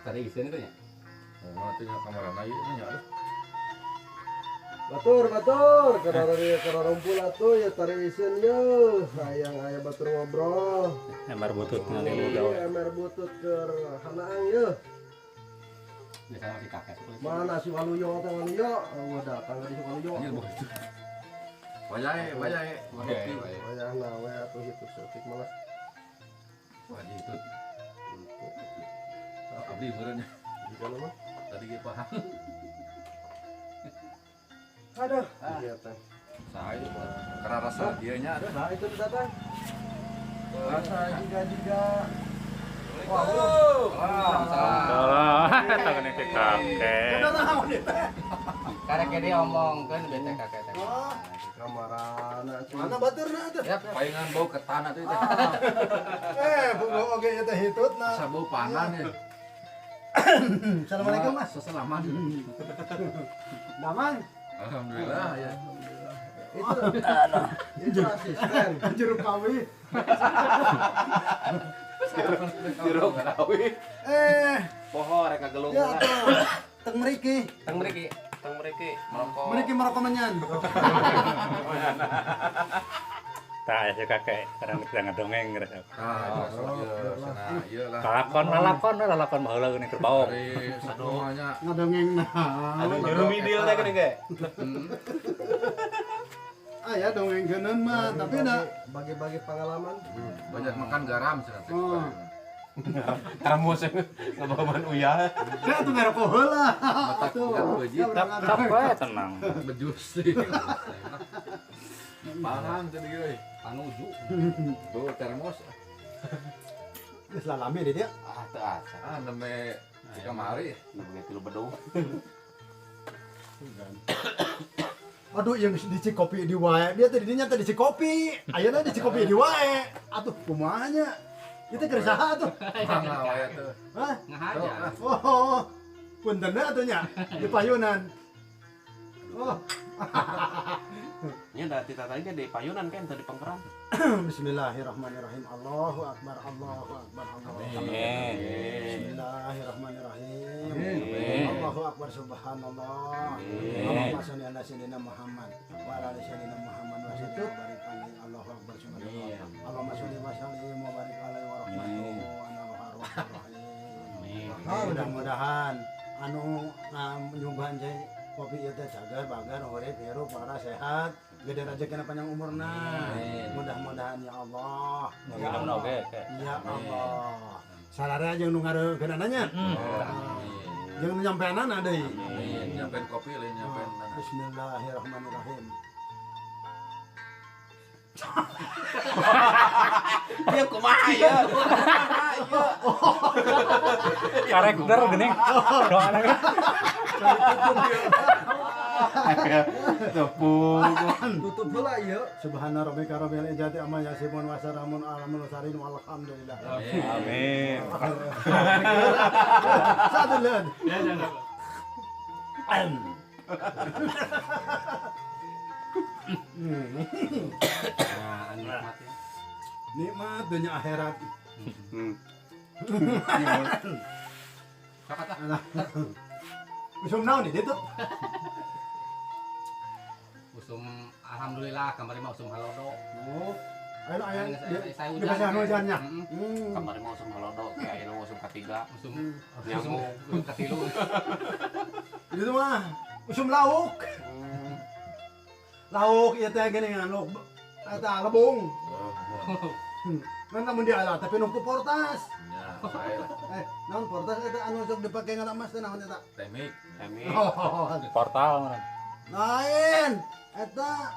tadi isin itu ya. Oh, itu nya kamarana ieu nya. Batur, karena rumpul atuh ya tari isin yo. Hayang aya batur ngobrol. Emar butut ngali gawe. Emer butut keur hanaang yo. Biasa masih kakek. Mana si Waluyo teh Waluyo? Oh, datang dari si Waluyo. Anjir begitu. Wayahe. Wayahna we atuh itu setik malas. Wah, itu. Abdi meureun nya. Di kana mah. Tadi ge paham. Aduh, iya teh. Saha itu karena rasa dieu nya. Nah, itu datang. Rasa juga. Wah, Salah, eta geuning teh kakek. Karek dia omongkeun bete kakek teh. Kamarana. Mana baturna atuh? ya palingan bau ke tanah tuh teh. Bunga oge nya teh hitutna. Asa bau pangan ya. Assalamualaikum Mas. Seselaman. Damang. Alhamdulillah ya. Itu asisten. Jeruk kawi. Jeruk kawi. Poho rek kagelung. Ya atuh. Teng mriki. Teng mriki merokok. Mriki merokok menyan. Tah aya kakek, kadang kita ngadongeng ngerasa. Ah, sana ieu lah. Lalakon baheula geuning keur baong. Dari sadoanya. Ngadongeng nah. Juru midil teh geuning ge. Aya dongengkeun mah, tapi da Bagi-bagi pengalaman. Banyak makan garam cenah teh. Oh. Kamu sih ngababan uyah. Ya atuh ngarokok heula. Matak enggak beujit. Tap wae tenang. Bejus sih. Pangan tadi euy. Panuju. Tuh termos. Geus lalami di dia. Ah teu asa. Ah neme si kamari. Ngebet tilu bedung. Aduh yang di Cikopi di wae. Dia tadi dinya teh di Cikopi. Ayeuna di Cikopi di wae. Atuh kumaha nya? Itu keur saha atuh? Mangga wae tuh. Hah? Ngahaja. Oh. Punten atuh nya di payunan. Oh. Nya da titataina di payunan kan tadi pangkeran. Bismillahirrahmanirrahim. Allahu akbar. Amin. Bismillahirrahmanirrahim. Amin. Allahu akbar subhanallah. Amin. Allahumma shalli ala sayyidina Muhammad wa ala ali sayyidina Muhammad wa sallim wa barik alaihi. Allahu akbar subhanallah. Allahumma shalli wa sallim wa barik alaihi wa rahmatuhu wa rahim. Mudah-mudahan anu nyumbang jai kopi ieu teh cager bagar urip hirup waras sehat gede rezekina panjang umurna. Mudah-mudahan ya Allah. Mudah-mudahan oge. Ya Allah. Sararea jeung nu ngareukeunan nya. Jeung nu nyampeanana deui. Amin. Nyampein kopi lain nyampein. Bismillahirrahmanirrahim. Dia kumaha ya? Karakter geuning. Doana ge. Tutup heula ieu. Subhana rabbika rabbil izzati amma yasifun wa salamun alal mursalin walhamdulillah. Amin. Satu leun. Nah, nikmat ya. Nikmat dunia akhirat. Usum naon di ditu? Usum alhamdulillah kamari mah usum halodo. Oh. Ayo aya Saya di pasar hujannya. Kamari mah usum halodo, kayak ayeuna usum katiga, usum Nyamuk. usum katilu. Itu mah usum lauk. Lauk ieu teh geuning lauk eta lebung. Kan namun dia alat tapi nu ku portas. Ya, saya lah. Naon portas eta anu sok dipake ngalamas teh naon eta? Temik. Kami Oh, Portal mana? lain eta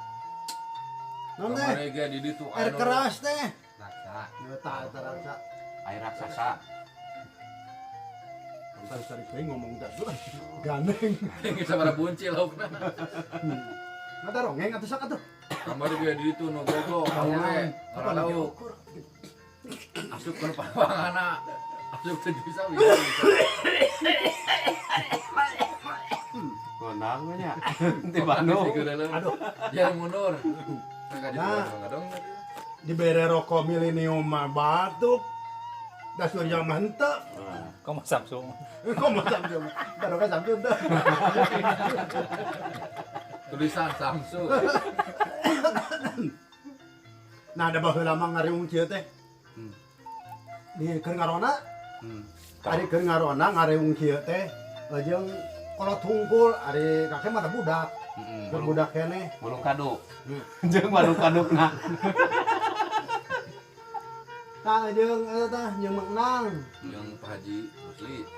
naon teh? Kamari ge di ditu Air keras teh. raksa, Eta rasa. air raksasa. Entar cari kuing ngomong dah tuh. Gandeng. Ini sabaraha bunci laukna. Ngata rongeng atuh sak atuh. Kamari ge di ditu nu gogo, kawe, Apa lauk. diukur? Asup ke pangana. Asup teh bisa. Konang nya. Di Bandung. Aduh, jangan mundur. Enggak Nah. dong. Dibere rokok milenium mah batuk. Da surya mah henteu. Kok mau Samsung? Kok mau Samsung? Baru kan Samsung tuh. Tulisan Samsung. Nah ada baheula mah ngariung kieu teh. Di keur ngarona. Ari keur ngarona ngariung kieu teh jeung kolot hungkul ari kakek mah budak. Keur budak keneh. Bulung kadu. Jeung balung kadukna. Tah jeung eta jeung menang. Yang Pak Haji Rusli.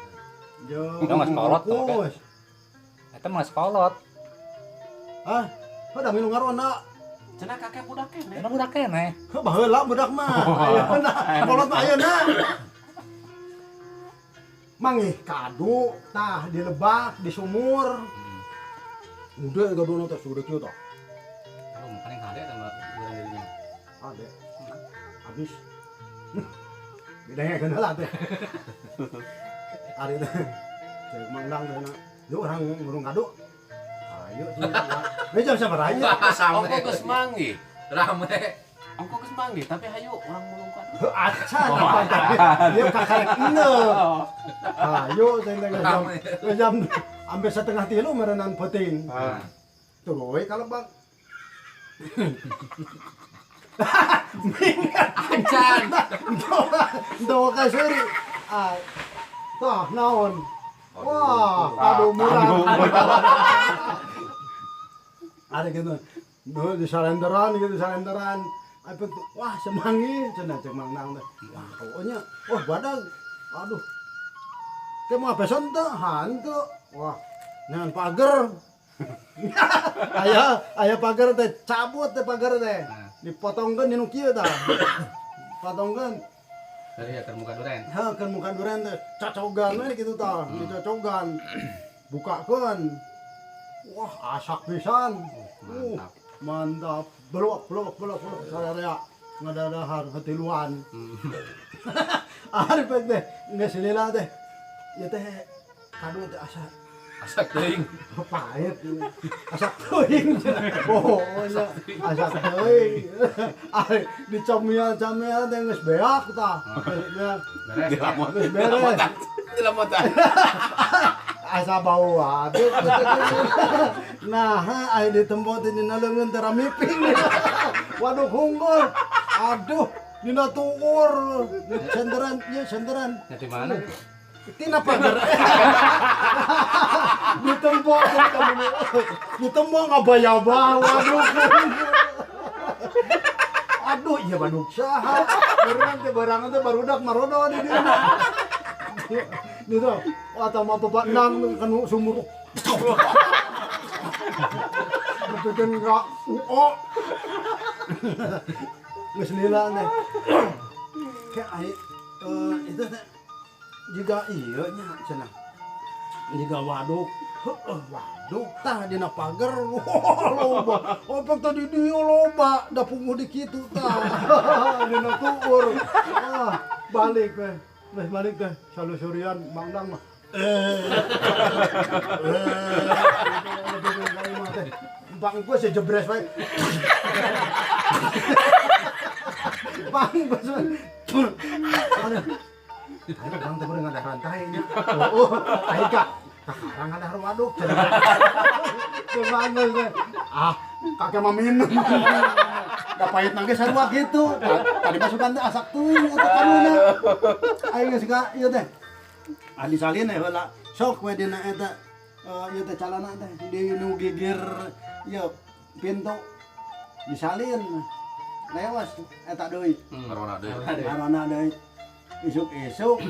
Jeung Itu mah sekolot tuh, Kus. Eta mah sekolot. Hah? Pada minum ngarona. Cenah kakek budak keneh. Eta budak keneh. Baheula budak mah. Ayeuna kolot mah ayeuna. Mangih kadu tah di lebak di sumur. Udah gaduna teh sudah kieu tah. Lu paling hade sama urang dirinya. Ade. Habis. Bedanya kenal teh. Ari teh. Cek mangdang teh na. Yuk orang ngurung kadu. Ayo sih. Beja sabaraha nya. Ongko geus manggih. Rame. Ongko geus manggih tapi hayu urang mulung kadu. Acan apa teh? Ieu kakak ineu. Ayo teh jam ambil setengah 3 merenang penting. Tuh we kalebak. Acan. Doa kasuri. Ah. Tah naon? Wah, aduh murah. Ada gitu. No di salenderan gitu salenderan. Apa tuh? Wah, semangi cenah cek mangnang teh. Wah, pokoknya wah badag. Aduh. Teh mah peson teh hantu. Wah, ngan pager. Aya pager teh cabut teh pager teh. Dipotongkeun di nu kieu tah. Potongkeun. Dari ya muka duren. Ha, kan muka duren teh cocogan we kitu tah, dicocogan. Bukakeun. Wah, asak pisan. Mantap. Mantap. Blok sadaya ngadadahar hatiluan. Ari pek teh geus lila teh. Ieu teh kadu teh asa Asak teuing. pahit ini. Asak teuing. Oh, nya asak teuing. Ari dicamian-camian teh geus beak tah. Ya. Beres. Beres. Dilamotan. Asa bau waduk. Nah, aya di tempat dina leungeun teh ramiping. Waduk hunggul. Aduh, dina tuur. Senderan, ieu senderan. Ya di mana? Tina pagar. Ditembok ngabaya-baya. Aduh, iya baduk saha. Barang teh barudak marodo di dieu. Gitu. Atau mah pepandang kan sumur. Betul enggak. Geus lila teh. Kayak itu teh juga iya nya cenah. Juga waduk. Waduk tah dina pager. Loba. Opek tadi dieu loba, da punguh di kitu tah. Dina tuur. Balik we. Wes balik teh. Salusurian mangdang mah. Bang gua sejebres wae. Bang gua ayo bang teh bener ngadah rantainya. Oh, ayo kak. Sekarang ngadah waduk. Gimana sih? Ah, kakek mah minum. Da pahit nangge sarua gitu. Tadi masukan teh asak tuh eta karuna. Ayo geus ka ieu teh. Adi salin heula sok we dina eta ieu teh calana teh di nu gigir ieu pintu disalin. Lewas eta deui. Corona deui. Karena deui. Isuk-isuk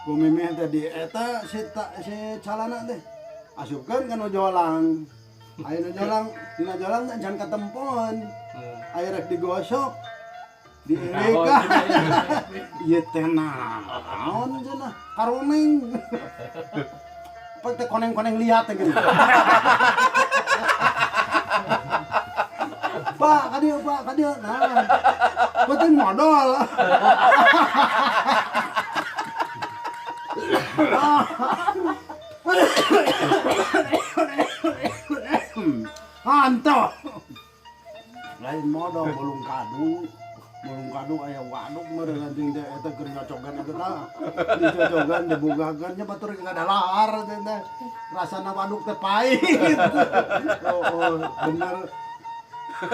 kumimih tadi eta si calana teh asupkeun ka nu jolang. Aya nu jolang, dina jolang teh jangan katempon. Aya rek digosok. Dieleka. Ieu teh naon cenah? Karomeng. Pek teh koneng-koneng lihat teh gitu. Pak, kadieu. Nah. Betul modal. Hanto. Lain modal belum kadu. Mulung kadu aya waduk meureun anjing teh eta keur ngocogan eta tah. Dicocogan dibugakeun nya batur kada lahar teh. Rasana waduk teh pahit. Oh, bener.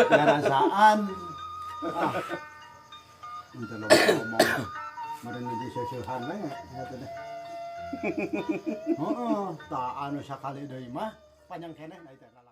Ya rasaan. Ah. Ente lo ngomong. Meureun di seueuhan we ya teh. Heeh, tah anu sakali deui mah panjang keneh da teh.